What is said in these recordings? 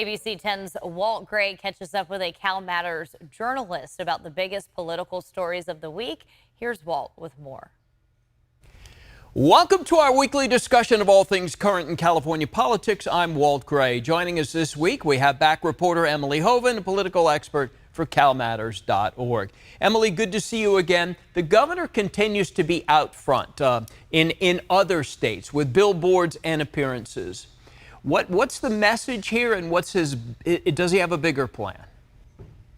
ABC 10's Walt Gray catches up with a CalMatters journalist about the biggest political stories of the week. Here's Walt with more. Welcome to our weekly discussion of all things current in California politics. I'm Walt Gray. Joining us this week, we have back reporter Emily Hoven, a political expert for CalMatters.org. Emily, good to see you again. The governor continues to be out front in other states with billboards and appearances. What's the message here, and does he have a bigger plan?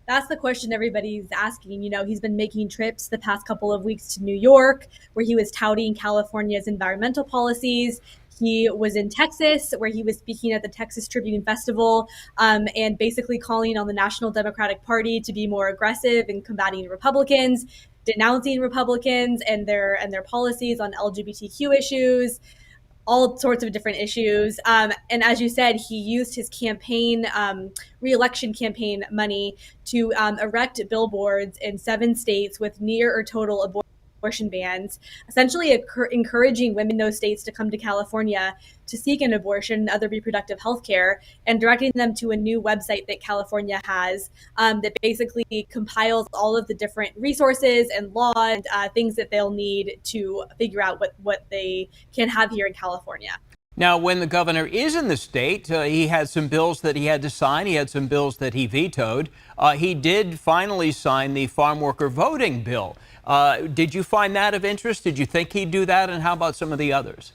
That's the question everybody's asking. You know, he's been making trips the past couple of weeks to New York, where he was touting California's environmental policies. He was in Texas, where he was speaking at the Texas Tribune Festival, and basically calling on the National Democratic Party to be more aggressive in combating Republicans, denouncing Republicans and their policies on LGBTQ issues, all sorts of different issues. And as you said, he used his campaign, re-election campaign money to erect billboards in 7 states with near or total abortion bans, essentially encouraging women in those states to come to California to seek an abortion and other reproductive health care, and directing them to a new website that California has that basically compiles all of the different resources and law and things that they'll need to figure out what they can have here in California. Now, when the governor is in the state, he had some bills that he had to sign. He had some bills that he vetoed. He did finally sign the farm worker voting bill. Did you find that of interest? Did you think he'd do that? And how about some of the others?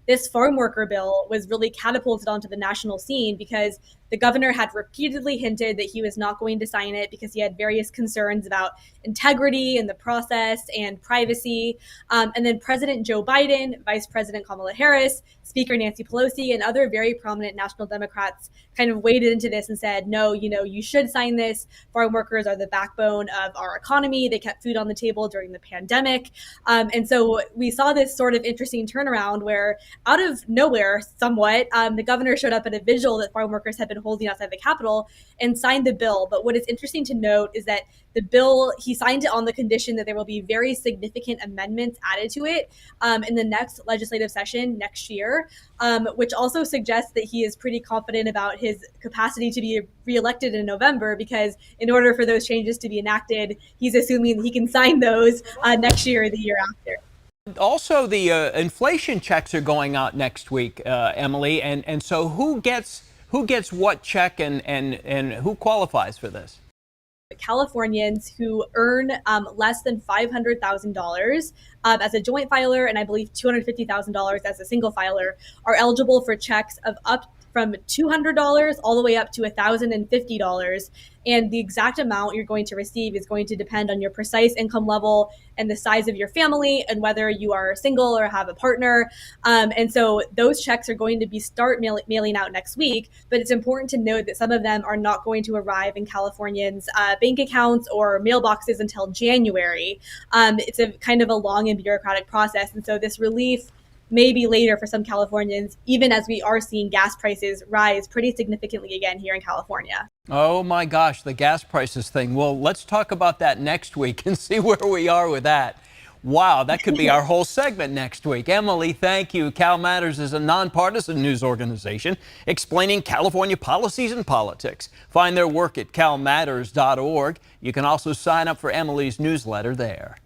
This farm worker bill was really catapulted onto the national scene because the governor had repeatedly hinted that he was not going to sign it because he had various concerns about integrity in the process and privacy. And then President Joe Biden, Vice President Kamala Harris, Speaker Nancy Pelosi, and other very prominent national Democrats kind of waded into this and said, no, you should sign this. Farm workers are the backbone of our economy. They kept food on the table during the pandemic. And so we saw this sort of interesting turnaround where out of nowhere, somewhat, the governor showed up at a vigil that farm workers had been holding outside the Capitol and signed the bill. But what is interesting to note is that the bill, he signed it on the condition that there will be very significant amendments added to it in the next legislative session next year, which also suggests that he is pretty confident about his capacity to be reelected in November, because in order for those changes to be enacted, he's assuming he can sign those next year or the year after. Also, the inflation checks are going out next week, Emily, and so who gets what check and who qualifies for this? Californians who earn less than $500,000 as a joint filer, and I believe $250,000 as a single filer, are eligible for checks of up from $200 all the way up to $1,050. And the exact amount you're going to receive is going to depend on your precise income level and the size of your family and whether you are single or have a partner. And so those checks are going to be mailing out next week. But it's important to note that some of them are not going to arrive in Californians' bank accounts or mailboxes until January. It's a kind of a long and bureaucratic process. And so this relief maybe later for some Californians, even as we are seeing gas prices rise pretty significantly again here in California. Oh my gosh, the gas prices thing. Well, let's talk about that next week and see where we are with that. Wow, that could be our whole segment next week. Emily, thank you. CalMatters is a nonpartisan news organization explaining California policies and politics. Find their work at CalMatters.org. You can also sign up for Emily's newsletter there.